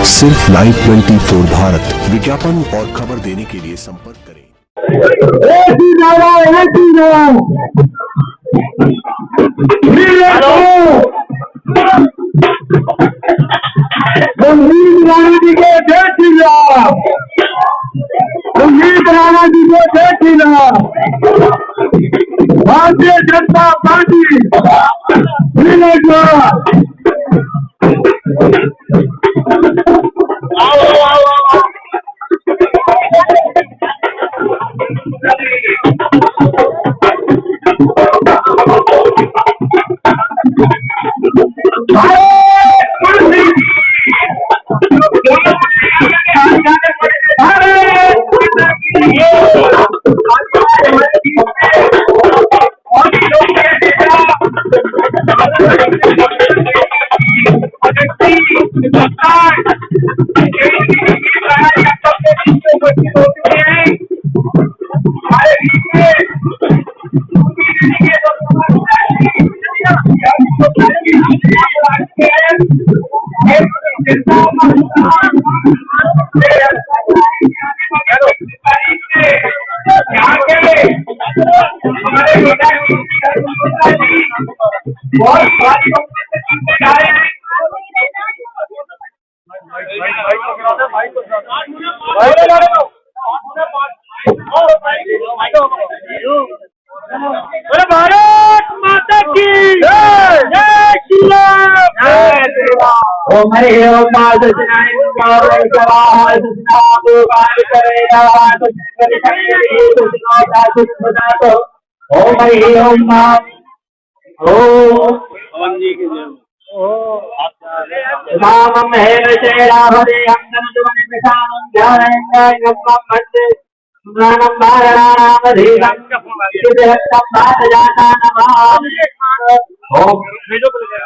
सिर्फ लाइव 24 भारत। विज्ञापन और खबर देने के लिए संपर्क करें। संजीव राणा जी को जय श्री राम। संजीव राणा जी को जय श्री राम। भारतीय जनता पार्टी भारत माता की जय। जय श्री राम। ओम हरि ओम ओम हरि ओम रामं हेन शैलाभरे अंगनजुवन विषाणं ध्यानंगम वंदे ज्ञानं धारणानामधीरं सिद्धहस्तं भातजाता नमः। ओम पूजा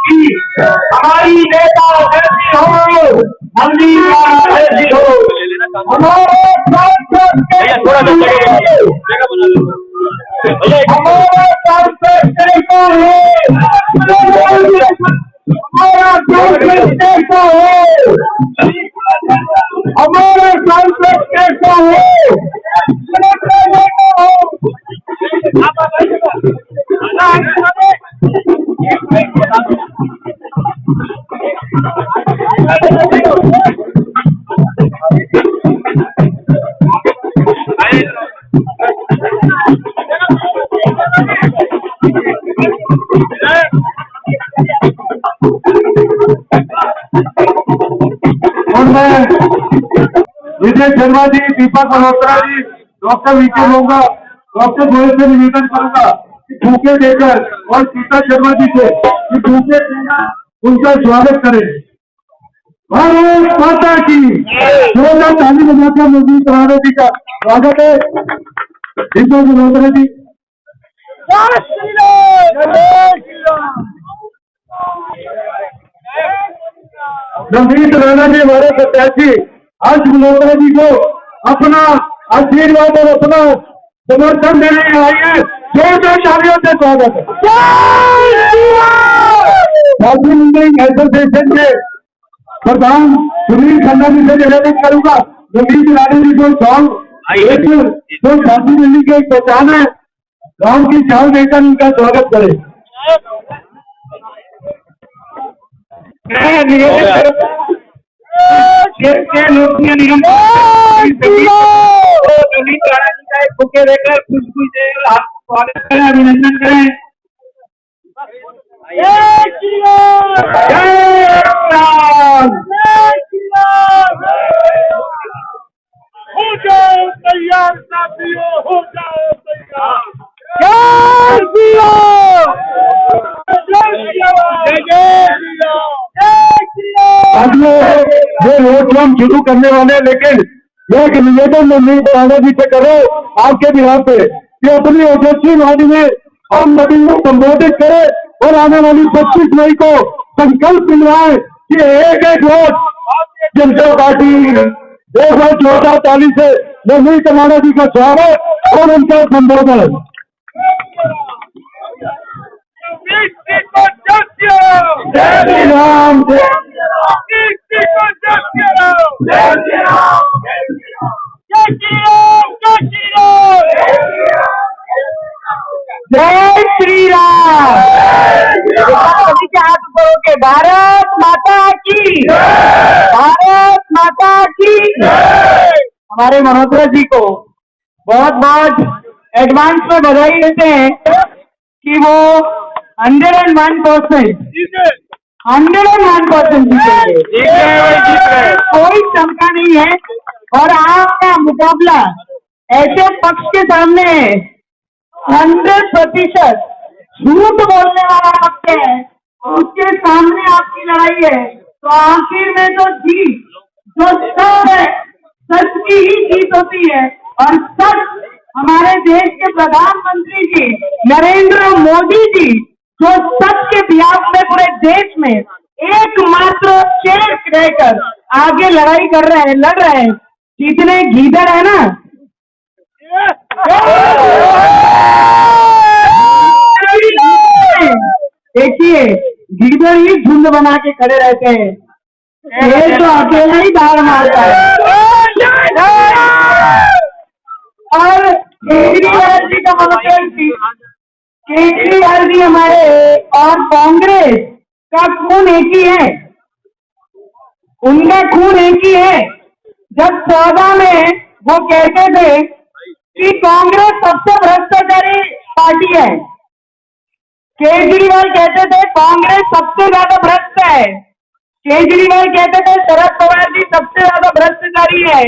हमारी नेता जैसी हो, मंदिर जैसी हो, हमारे सांसद हमारा सांसद कैसा है, हमारा सांसद कैसा है, हमारा सांसद कैसा है, विजय शर्मा जी, दीपक मल्होत्रा जी, डॉक्टर वीके होगा, डॉक्टर गोयल से निवेदन करूंगा बूके देकर और सीता शर्मा जी से बूके देना उनका स्वागत करें। भारत माता की जोरदार ताली बजाकर मोदी राणा जी का स्वागत है। दीपक मल्होत्रा जी। रमेश राणा जी हमारे प्रत्याशी हर्ष मल्होत्रा जी को अपना आशीर्वाद और अपना समर्थन देने आई है। जोरदार तालियों से स्वागत है। एसोसिएशन के प्रधान सुनील खन्ना जी से निवेदन करूंगा रमेश राणा जी को सॉन्ग जो झांसी दिल्ली की एक पहचान है, गांव की चाल देकर उनका स्वागत करें। बुके देकर खुशबू से स्वागत करें, अभिनंदन करें। जय श्री राम। जय श्री राम। श्री राम, आज ये रोड शो हम शुरू करने वाले हैं, लेकिन यह एक निवेदन नहीं राणा जी से करो आपके बिहार पे कि अपनी ओजस्वी वाणी में हम सभी को संबोधित करें और आने वाली 25 मई को संकल्प मिलवाए कि एक एक वोट जनता पार्टी 2014 से नवनीत राणा जी का स्वागत और उनका संबोधन। जय श्री राम, जय श्री राम। सभी के हाथ ऊपर होके भारत माता की, भारत माता की। हमारे मल्होत्रा जी को बहुत बहुत एडवांस में बधाई देते हैं कि वो 101% कोई शंका नहीं है। और आपका मुकाबला ऐसे पक्ष के सामने है 100% झूठ बोलने वाला पक्ष है, उसके सामने आपकी लड़ाई है। तो आखिर में तो जीत जो सच है, सच की ही जीत होती है। और सच हमारे देश के प्रधानमंत्री जी नरेंद्र मोदी जी जो सच के बिहाफ में पूरे देश में एकमात्र शेर रहकर आगे लड़ाई कर रहे हैं, लड़ रहे हैं। जितने गीदड़ है ना, देखिए गीदड़ ही झुंड बना के खड़े रहते हैं, ये तो अकेला ही दाड़ मारता है। और केजरीवाल जी का केजरीवाल जी हमारे और कांग्रेस का खून एक ही है, उनका खून एक ही है। जब 14 में वो कहते थे कि कांग्रेस सबसे भ्रष्टाचारी पार्टी है, केजरीवाल कहते थे कांग्रेस सबसे ज्यादा भ्रष्ट है, केजरीवाल कहते थे शरद पवार जी सबसे ज्यादा भ्रष्टाचारी है,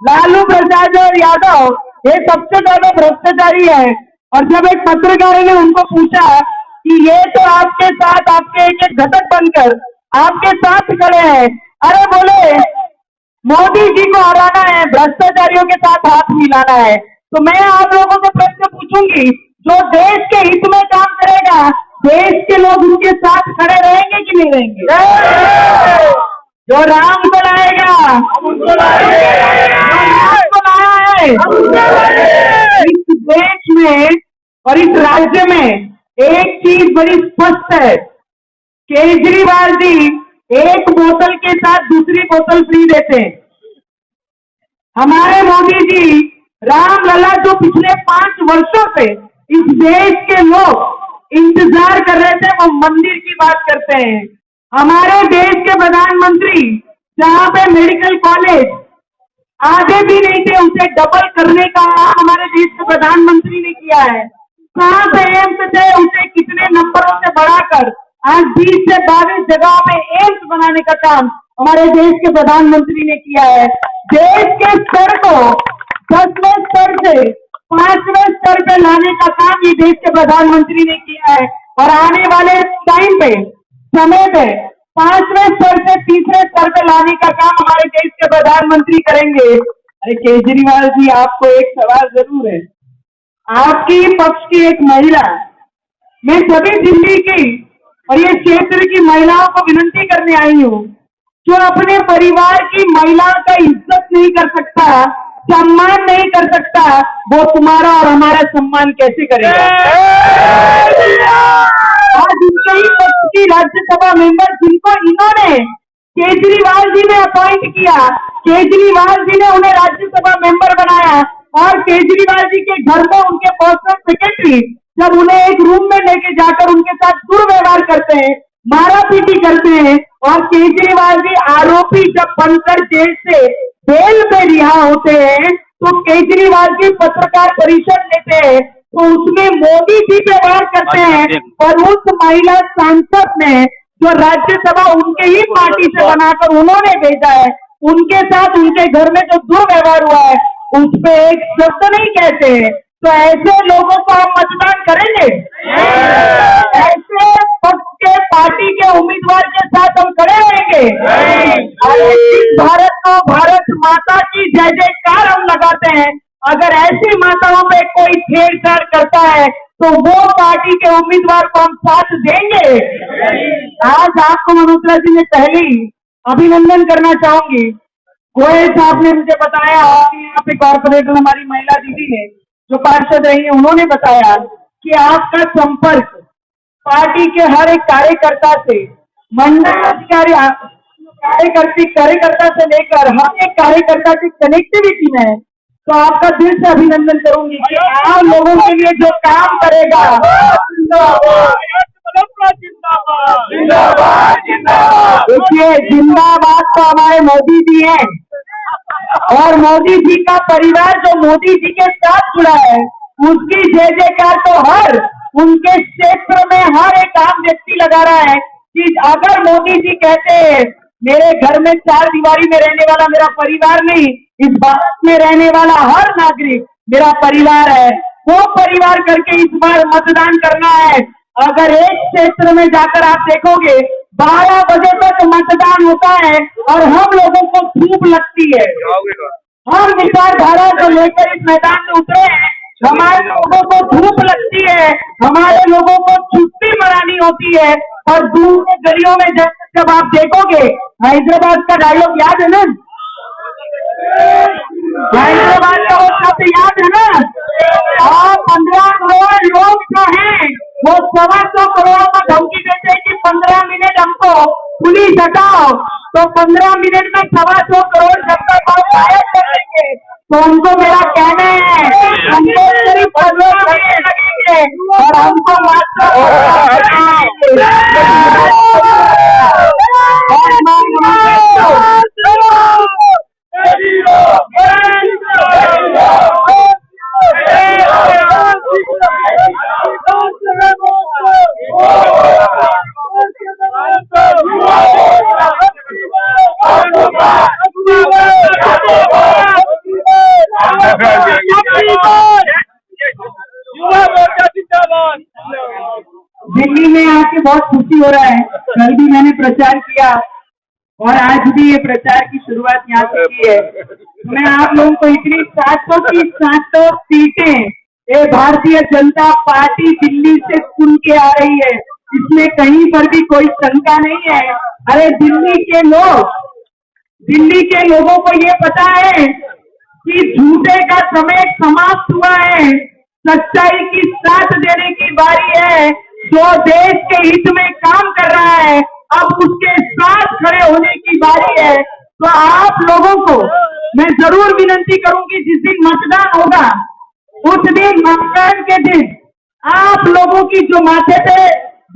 लालू प्रसाद और यादव ये सबसे ज्यादा भ्रष्टाचारी है। और जब एक पत्रकार ने उनको पूछा कि ये तो आपके साथ आपके एक एक घटक बनकर आपके साथ खड़े हैं, अरे बोले मोदी जी को हराना है, भ्रष्टाचारियों के साथ हाथ मिलाना है। तो मैं आप लोगों से प्रश्न पूछूंगी, जो देश के हित में काम करेगा, देश के लोग उनके साथ खड़े रहेंगे कि नहीं रहेंगे? जो राम को लाएगा, जो राम को लाया है इस देश में और इस राज्य में, एक चीज बड़ी स्पष्ट है, केजरीवाल जी एक बोतल के साथ दूसरी बोतल फ्री देते हैं। हमारे मोदी जी राम लला जो पिछले 5 वर्षों से इस देश के लोग इंतजार कर रहे थे, वो मंदिर की बात करते हैं। हमारे देश के प्रधानमंत्री जहां पे मेडिकल कॉलेज आगे भी नहीं थे, उसे डबल करने का हमारे देश के प्रधानमंत्री ने किया है। कहां पे एम्स थे, उसे कितने नंबरों से बढ़ाकर आज 20 से 22 जगहों में एम्स बनाने का काम हमारे देश के प्रधानमंत्री ने किया है। देश के स्तर को 10वें स्तर से 5वें स्तर पे लाने का काम ये देश के प्रधानमंत्री ने किया है। और आने वाले टाइम पे, समय पे 5वें स्तर से 3रे स्तर पे लाने का काम हमारे देश के प्रधानमंत्री करेंगे। अरे केजरीवाल जी, आपको एक सवाल जरूर है। आपकी पक्ष की एक महिला, मैं सभी दिल्ली की और ये क्षेत्र की महिलाओं को विनती करने आई हूँ, जो अपने परिवार की महिलाओं का इज्जत नहीं कर सकता, सम्मान नहीं कर सकता, वो तुम्हारा और हमारा सम्मान कैसे करेगा? आज इनके ही पक्ष की राज्यसभा मेंबर जिनको इन्होंने केजरीवाल जी ने अपॉइंट किया, केजरीवाल जी ने उन्हें राज्यसभा मेंबर बनाया, और केजरीवाल जी के घर में उनके पर्सनल सेक्रेटरी जब उन्हें एक रूम में लेके जाकर उनके साथ दुर्व्यवहार करते हैं, मारा पीटी करते हैं, और केजरीवाल जी आरोपी जब बनकर जेल से बेल पे रिहा होते हैं, तो केजरीवाल जी पत्रकार परिषद लेते हैं, तो उसमें मोदी जी पे वार करते हैं। और उस महिला सांसद ने जो राज्यसभा उनके ही पार्टी से बनाकर उन्होंने भेजा है, उनके साथ उनके घर में जो दुर्व्यवहार हुआ है, उस पे एक शब्द नहीं कहते हैं। तो ऐसे लोगों को हम मतदान करेंगे? ऐसे पक्ष के पार्टी के उम्मीदवार के साथ हम खड़े रहेंगे? इस भारत को भारत माता की जय जयकार हम लगाते हैं। अगर ऐसी माताओं पे कोई छेड़छाड़ करता है तो वो पार्टी के उम्मीदवार को हम साथ देंगे? आज आपको मल्होत्रा जी ने पहली अभिनंदन करना चाहूंगी। गोयल साहब ने मुझे बताया कि यहाँ पे कॉर्पोरेटर हमारी महिला दीदी है जो पार्षद रही है, उन्होंने बताया कि आपका संपर्क पार्टी के हर एक कार्यकर्ता से, मंडल अधिकारी कार्यकर्ता से लेकर हर एक कार्यकर्ता की कनेक्टिविटी में है। तो आपका दिल से अभिनंदन करूंगी कि आप लोगों के लिए जो काम करेगा। देखिए, जिंदाबाद तो हमारे मोदी जी हैं और मोदी जी का परिवार जो मोदी जी के साथ जुड़ा है उसकी जय जयकार तो हर उनके क्षेत्र में हर एक आम व्यक्ति लगा रहा है कि अगर मोदी जी कहते हैं मेरे घर में चार दीवारी में रहने वाला मेरा परिवार नहीं, इस भारत में रहने वाला हर नागरिक मेरा परिवार है, वो परिवार करके इस बार मतदान करना है। अगर एक क्षेत्र में जाकर आप देखोगे 12 बजे तक मतदान होता है और हम लोगों को धूप लगती है। हम विचारधारा को लेकर इस मैदान में उतरे हैं, हमारे लोगों को धूप लगती है, हमारे लोगों को छुट्टी मनानी होती है और दूर के गलियों में जब आप देखोगे, हैदराबाद का डायलॉग याद है ना, हैदराबाद का वो शब्द याद है ना, और 15 करोड़ लोग जो हैं वो 125 करोड़ को धमकी देते हैं कि 15 मिनट हमको पुलिस हटाओ, तो 15 मिनट में 125 करोड़ जनता को गायब कर देंगे। तो उनको मेरा कहना है हमको सिर्फ 15 मिनट लगेंगे और हमको मात्र दिल्ली में आके बहुत खुशी हो रहा है। कल भी मैंने प्रचार किया और आज भी ये प्रचार की शुरुआत यहाँ से की है। मैं आप लोगों को इतनी 700 की 700 सीटें ये भारतीय जनता पार्टी दिल्ली से चुन के आ रही है, इसमें कहीं पर भी कोई शंका नहीं है। अरे दिल्ली के लोगों को ये पता है कि झूठे का समय समाप्त हुआ है, सच्चाई की साथ देने की बारी है। जो देश के हित में काम कर रहा है अब उसके साथ खड़े होने की बारी है। तो आप लोगों को मैं जरूर विनती करूंगी, जिस दिन मतदान होगा उस दिन, मतदान के दिन आप लोगों की जो माथे पे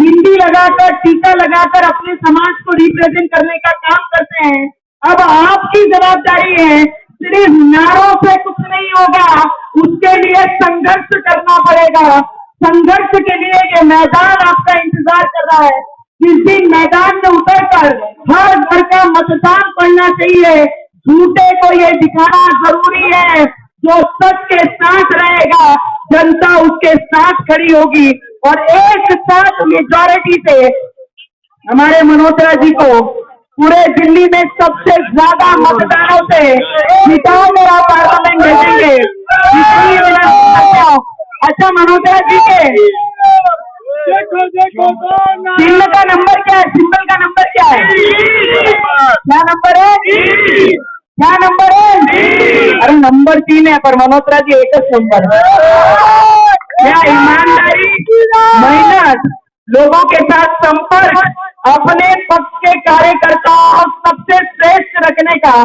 बिंदी लगाकर टीका लगाकर अपने समाज को रिप्रेजेंट करने का काम करते हैं, अब आपकी जवाबदारी है। सिर्फ नारों से कुछ नहीं होगा, उसके लिए संघर्ष करना पड़ेगा। संघर्ष के लिए ये मैदान आपका इंतजार कर रहा है। जिस दिन मैदान में उतरकर हर घर का मतदान पड़ना चाहिए, झूठे को ये दिखाना जरूरी है। जो सच के साथ रहेगा जनता उसके साथ खड़ी होगी और एक साथ मेजॉरिटी से हमारे मल्होत्रा जी को पूरे दिल्ली में सबसे ज्यादा मतदानों से जिताओ और आप पार्लियामेंट भेजेंगे। इसलिए मैं अच्छा, मल्होत्रा जी के सिंबल का नंबर क्या है? सिंबल का नंबर क्या है? क्या नंबर है? क्या नंबर है? अरे नंबर 3 है, पर मल्होत्रा जी एक नंबर। क्या ईमानदारी, मेहनत, लोगों के साथ संपर्क, अपने पक्ष के कार्यकर्ताओं सबसे श्रेष्ठ रखने का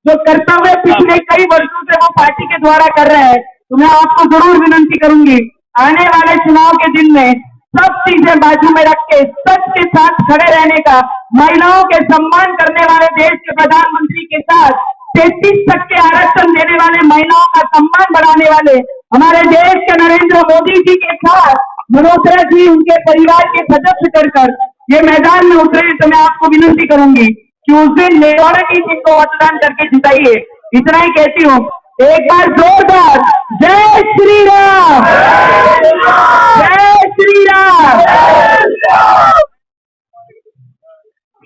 जो कर्तव्य पिछले कई वर्षों से वो पार्टी के द्वारा कर रहे हैं। तो मैं आपको जरूर विनती करूंगी, आने वाले चुनाव के दिन में सब चीजें बाजू में रख के सच के साथ खड़े रहने का, महिलाओं के सम्मान करने वाले देश के प्रधानमंत्री के साथ 33% आरक्षण देने वाले, महिलाओं का सम्मान बढ़ाने वाले हमारे देश के नरेंद्र मोदी जी के साथ मल्होत्रा जी उनके परिवार के सदस्य कर ये मैदान में उतरे। तो मैं आपको विनती करूंगी कि उस दिन मेजॉरिटी जिनको मतदान करके जिताइए। इतना ही कहती हूँ, एक बार जोरदार जय श्री राम, जय श्री राम।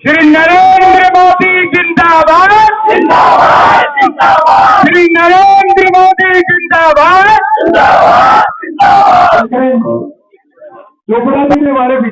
श्री नरेंद्र मोदी जिंदाबाद, जिंदाबाद, जिंदाबाद। श्री नरेंद्र मोदी जिंदाबाद, जिंदाबाद, जिंदाबाद। चोपड़ा देने वाले भी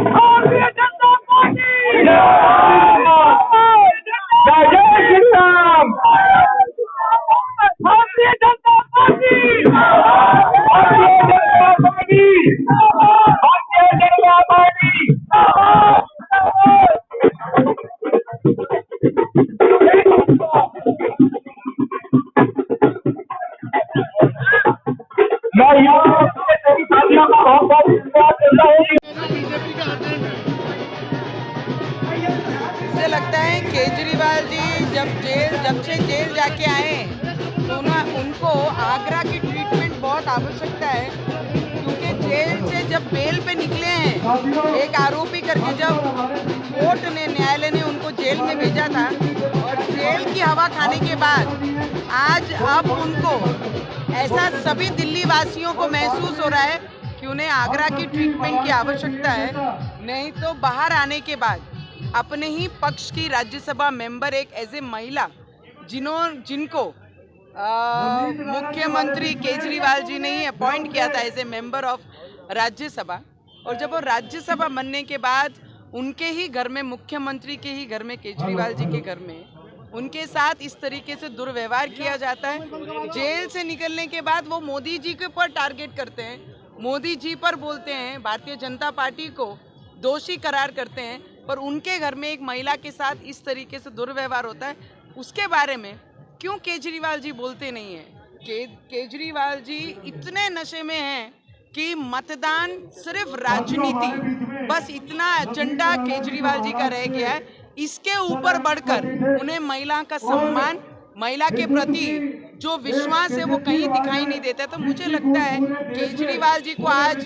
भारतीय जनता पार्टी, जय Shri Ram. Bharatiya Janata party, Bharatiya Janata party, Bharatiya Janata party. मैं यहाँ सभी साथियों का बहुत बहुत धन्यवाद करता हूँ। मुझे लगता है केजरीवाल जी जब से जेल जाके आए तो ना उनको आगरा की ट्रीटमेंट बहुत आवश्यकता है, क्योंकि जेल से जब बेल पे निकले हैं एक आरोपी करके, जब कोर्ट ने न्यायालय ने उनको जेल में भेजा था और जेल की हवा खाने के बाद आज अब उनको ऐसा सभी दिल्ली वासियों को महसूस हो रहा है कि उन्हें आगरा की ट्रीटमेंट की आवश्यकता है। नहीं तो बाहर आने के बाद अपने ही पक्ष की राज्यसभा मेंबर एक ऐसे महिला जिनको मुख्यमंत्री केजरीवाल जी ने ही अपॉइंट किया था as a member of Rajya Sabha, और जब वो राज्यसभा बनने के बाद उनके ही घर में, मुख्यमंत्री के ही घर में, केजरीवाल जी के घर में उनके साथ इस तरीके से दुर्व्यवहार किया जाता है। जेल से निकलने के बाद वो मोदी जी के ऊपर टारगेट करते हैं, मोदी जी पर बोलते हैं, भारतीय जनता पार्टी को दोषी करार करते हैं, पर उनके घर में एक महिला के साथ इस तरीके से दुर्व्यवहार होता है। उसके बारे में क्यों केजरीवाल जी बोलते नहीं हैं? केजरीवाल जी इतने नशे में हैं कि मतदान सिर्फ राजनीति, बस इतना एजेंडा केजरीवाल जी का रह गया है। इसके ऊपर बढ़कर उन्हें महिला का सम्मान, महिला के प्रति जो विश्वास है वो कहीं दिखाई नहीं देता। तो मुझे लगता है केजरीवाल जी को आज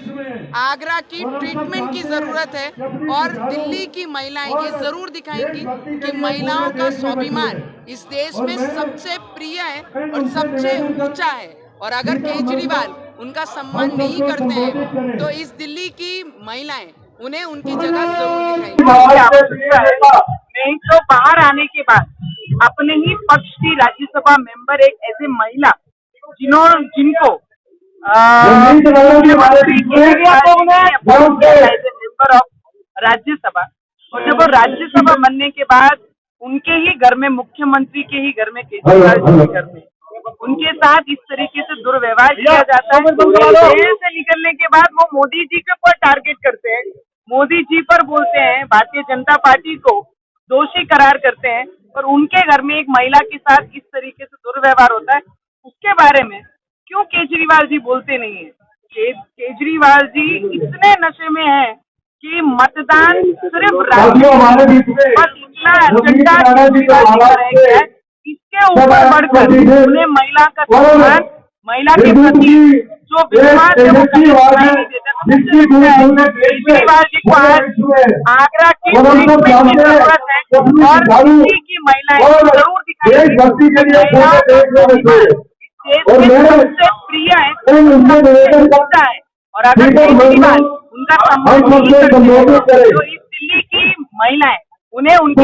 आगरा की ट्रीटमेंट की जरूरत है और दिल्ली की महिलाएं ये जरूर दिखाएंगी कि महिलाओं का स्वाभिमान इस देश में सबसे प्रिय है और सबसे ऊंचा है। और अगर केजरीवाल उनका सम्मान नहीं करते हैं तो इस दिल्ली की महिलाएं उन्हें उनकी जगह जरूर दिखाएंगी। नहीं तो बाहर आने के बाद अपने ही पक्ष की राज्यसभा मेंबर एक ऐसे महिला जिनको मेंबर ऑफ राज्यसभा, और जब वो राज्यसभा बनने के बाद उनके ही घर में, मुख्यमंत्री के ही घर में, केजरीवाल जी के घर में उनके साथ इस तरीके से दुर्व्यवहार किया जाता है। जेल से निकलने के बाद वो मोदी जी के ऊपर टारगेट करते हैं, मोदी जी पर बोलते हैं, भारतीय जनता पार्टी को दोषी करार करते हैं, और उनके घर में एक महिला के साथ इस तरीके से दुर्व्यवहार होता है। उसके बारे में क्यों केजरीवाल जी बोलते नहीं है? केजरीवाल जी इतने नशे में हैं कि मतदान सिर्फ राजनीति, बस इतना एजेंडा केजरीवाल जी का रह गया है। इसके ऊपर बढ़कर उन्हें महिला का सम्मान, महिला के प्रति जो विश्वास है वो कहीं दिखाई नहीं देता। केजरीवाल जी को आज आगरा की ट्रीटमेंट की जरूरत है और दिल्ली की महिलाएं जरूर दिखाई सबसे प्रिय है, सबसे ऊंचा है। और अगर केजरीवाल उनका सम्मान नहीं करते तो इस दिल्ली की महिलाएं उन्हें उनकी